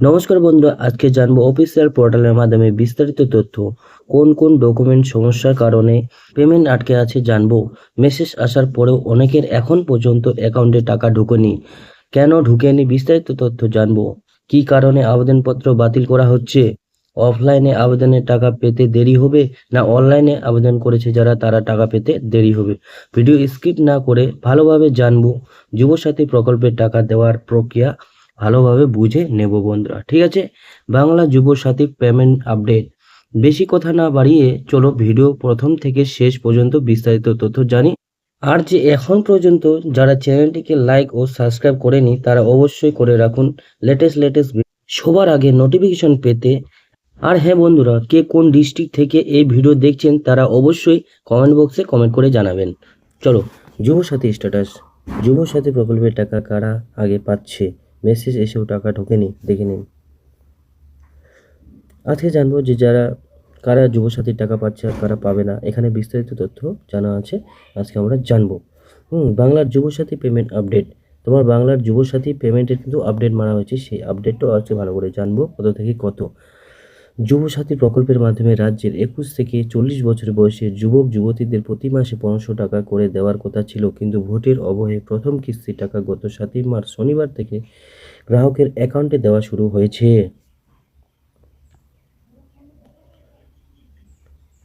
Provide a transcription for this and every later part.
নমস্কার বন্ধুরা, আজকে জানবো অফিসিয়াল পোর্টালের মাধ্যমে বিস্তারিত তথ্য। কোন কোন ডকুমেন্ট সমস্যার কারণে পেমেন্ট আটকে আছে জানবো। মেসেজ আসার পরেও অনেকের এখন পর্যন্ত অ্যাকাউন্টে টাকা ঢোকেনি, কেন ঢুকেনি বিস্তারিত তথ্য জানবো। কি কারণে আবেদনপত্র বাতিল করা হচ্ছে, অফলাইনে আবেদনের টাকা পেতে দেরি হবে না অনলাইনে আবেদন করেছে যারা তারা টাকা পেতে দেরি হবে। ভিডিও স্কিপ না করে ভালোভাবে জানবো। যুবসাথী প্রকল্পের টাকা দেওয়ার প্রক্রিয়া ভালোভাবে বুঝে নেব বন্ধুরা, ঠিক আছে। Bangla Yuvasathi payment update. বেশি কথা না বাড়িয়ে চলো ভিডিও প্রথম থেকে শেষ পর্যন্ত বিস্তারিত তথ্য জানি। আর যে এখন পর্যন্ত যারা চ্যানেলটিকে লাইক ও সাবস্ক্রাইব করেনি তারা অবশ্যই করে রাখুন লেটেস্ট সবার আগে নোটিফিকেশন পেতে। আর হ্যাঁ বন্ধুরা, কে কোন ডিস্ট্রিক্ট থেকে এই ভিডিও দেখছেন তারা অবশ্যই কমেন্ট বক্সে কমেন্ট করে জানাবেন। চলো, যুবসাথী স্ট্যাটাস। যুবসাথী প্রকল্পের টাকা কারা আগে পাচ্ছে, মেসেজ এসেও টাকা ঢোকেনি, দেখে নিন। আজকে জানবো যে কারা যুবসাথীর টাকা পাচ্ছে আর কারা পাবে না, এখানে বিস্তারিত তথ্য জানা আছে, আজকে আমরা জানবো। বাংলার যুবসাথী পেমেন্ট আপডেট। তোমার বাংলার যুবসাথী পেমেন্টের কিন্তু আপডেট মারা হয়েছে, সেই আপডেটটাও আজকে ভালো করে জানবো কত থেকে কত। যুবসাথী প্রকল্পের মাধ্যমে রাজ্যের 21 থেকে 40 বছর বয়সী যুবক যুবতীদের প্রতি মাসে 500 টাকা করে দেওয়ার কথা ছিল, কিন্তু ভোটের আবহে প্রথম কিস্তির টাকা গত 7 মার্চ শনিবার থেকে গ্রাহকের অ্যাকাউন্টে দেওয়া শুরু হয়েছে।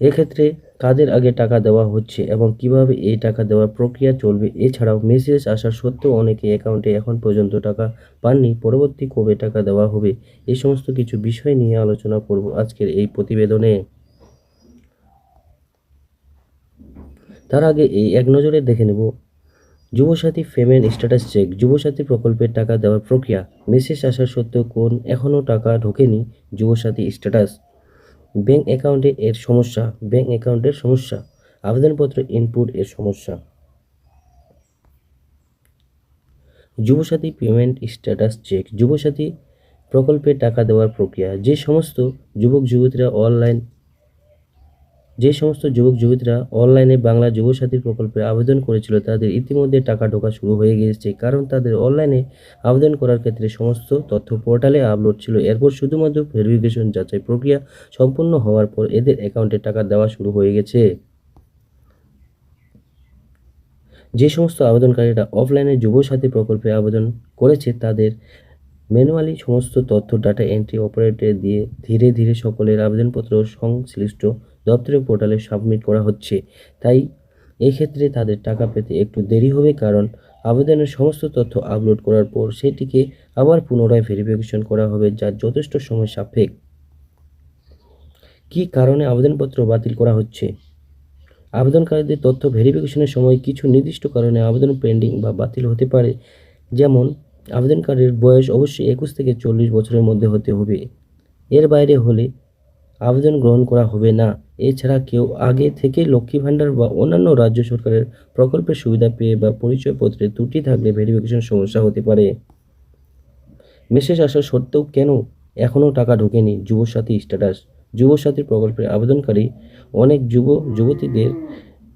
এক্ষেত্রে কাদের আগে টাকা দেওয়া হচ্ছে এবং কিভাবে এই টাকা দেওয়ার প্রক্রিয়া চলবে, এছাড়াও মেসেজ আসা সত্ত্বেও অনেকে অ্যাকাউন্টে এখন পর্যন্ত টাকা পাননি, পরবর্তী কবে টাকা দেওয়া হবে, এই সমস্ত কিছু বিষয় নিয়ে আলোচনা করব আজকের এই প্রতিবেদনে। তার আগে এই এক নজরে দেখে নেব Yuvasathi payment status check. Yuvasathi প্রকল্পের টাকা দেওয়ার প্রক্রিয়া। মেসেজ আসা সত্ত্বেও এখনও টাকা ঢোকেনি, যুবসাথী স্ট্যাটাস। ব্যাংক অ্যাকাউন্টে এর সমস্যা। ব্যাংক অ্যাকাউন্টের সমস্যা। আবেদনপত্র ইনপুট এর সমস্যা। Yuvasathi payment status check. Yuvasathi প্রকল্পে টাকা দেওয়ার প্রক্রিয়া। যে সমস্ত যুবক যুবতীরা অনলাইনে বাংলা যুবসাথী প্রকল্পে আবেদন করেছিল তাদের ইতিমধ্যে টাকা ঢোকা শুরু হয়ে গিয়েছে, কারণ তাদের অনলাইনে আবেদন করার ক্ষেত্রে সমস্ত তথ্য পোর্টালে আপলোড ছিল। এরপর শুধুমাত্র ভেরিফিকেশন যাচাই প্রক্রিয়া সম্পূর্ণ হওয়ার পর এদের অ্যাকাউন্টে টাকা দেওয়া শুরু হয়ে গেছে। যে সমস্ত আবেদনকারীরা অফলাইনে যুবসাথী প্রকল্পে আবেদন করেছে তাদের ম্যানুয়ালি সমস্ত তথ্য ডাটা এন্ট্রি অপারেটর দিয়ে ধীরে ধীরে সকলের আবেদনপত্র সংশ্লিষ্ট দপ্তরের পোর্টালে সাবমিট করা হচ্ছে। তাই এক্ষেত্রে তাদের টাকা পেতে একটু দেরি হবে, কারণ আবেদনের সমস্ত তথ্য আপলোড করার পর সেটিকে আবার পুনরায় ভেরিফিকেশন করা হবে, যা যথেষ্ট সময় সাপেক্ষ। কী কারণে আবেদনপত্র বাতিল করা হচ্ছে? আবেদনকারীদের তথ্য ভেরিফিকেশনের সময় কিছু নির্দিষ্ট কারণে আবেদন পেন্ডিং বা বাতিল হতে পারে, যেমন আবেদনকারীর বয়স অবশ্যই 21 থেকে 40 বছরের মধ্যে হতে হবে, এর বাইরে হলে আবেদন গ্রহণ করা হবে না। এছাড়া কেউ আগে থেকে লক্ষ্মী ভাণ্ডার বা অন্যান্য রাজ্য সরকারের প্রকল্পের সুবিধা পেয়ে বা পরিচয়পত্রে ত্রুটি থাকলে ভেরিফিকেশন সমস্যা হতে পারে। মেসেজ আসা সত্ত্বেও কেন এখনও টাকা ঢোকেনি? যুবসাথী স্ট্যাটাস। যুবসাথী প্রকল্পের আবেদনকারী অনেক যুবতীদের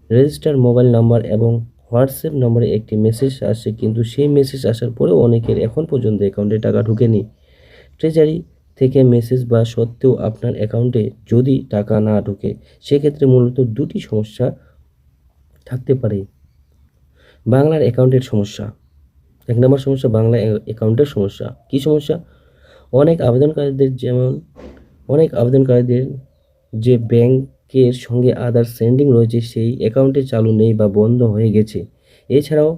রেজিস্টার মোবাইল নাম্বার এবং হোয়াটসঅ্যাপ নম্বরে একটি মেসেজ আসে, কিন্তু সেই মেসেজ আসার পরেও অনেকের এখন পর্যন্ত অ্যাকাউন্টে টাকা ঢোকেনি। ট্রেজারি থেকে মেসেজ বা সত্ত্বেও আপনার অ্যাকাউন্টে যদি টাকা না ঢোকে, সেক্ষেত্রে মূলত দুটি সমস্যা থাকতে পারে। বাংলার অ্যাকাউন্টের সমস্যা। 1 নম্বর সমস্যা, বাংলা অ্যাকাউন্টের সমস্যা। কী সমস্যা? অনেক আবেদনকারীদের যে ব্যাংকের সঙ্গে আধার সেন্ডিং রয়েছে সেই অ্যাকাউন্টে চালু নেই বা বন্ধ হয়ে গেছে। এছাড়াও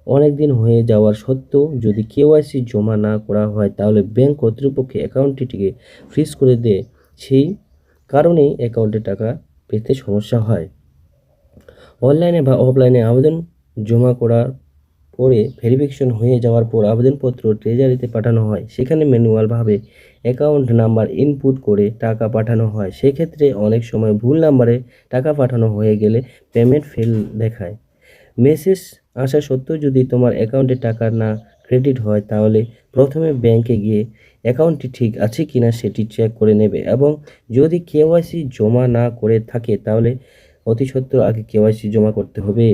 অনেক দিন হয়ে যাওয়ার সত্ত্বেও যদি কেওয়াইসি জমা না করা হয় তাহলে ব্যাংক কর্তৃপক্ষ অ্যাকাউন্টটিকে ফ্রিজ করে দেয়। সেই কারণেই অ্যাকাউন্টে টাকা পেতে সমস্যা হয়। অনলাইনে বা অফলাইনে আবেদন জমা করার পরে ভেরিফিকেশন হয়ে যাওয়ার পর আবেদনপত্র ট্রেজারিতে পাঠানো হয়, সেখানে ম্যানুয়ালভাবে অ্যাকাউন্ট নাম্বার ইনপুট করে টাকা পাঠানো হয়। সেক্ষেত্রে অনেক সময় ভুল নাম্বারে টাকা পাঠানো হয়ে গেলে পেমেন্ট ফেল দেখায়। মেসেজ আসা সত্ত্বেও যদি তোমার অ্যাকাউন্টে টাকা না ক্রেডিট হয় তাহলে প্রথমে ব্যাংকে গিয়ে অ্যাকাউন্টটি ঠিক আছে কিনা সেটি চেক করে নেবে, এবং যদি কেওয়াইসি জমা না করে থাকে তাহলে অতি সত্ত্বর আগে কেওয়াইসি জমা করতে হবে।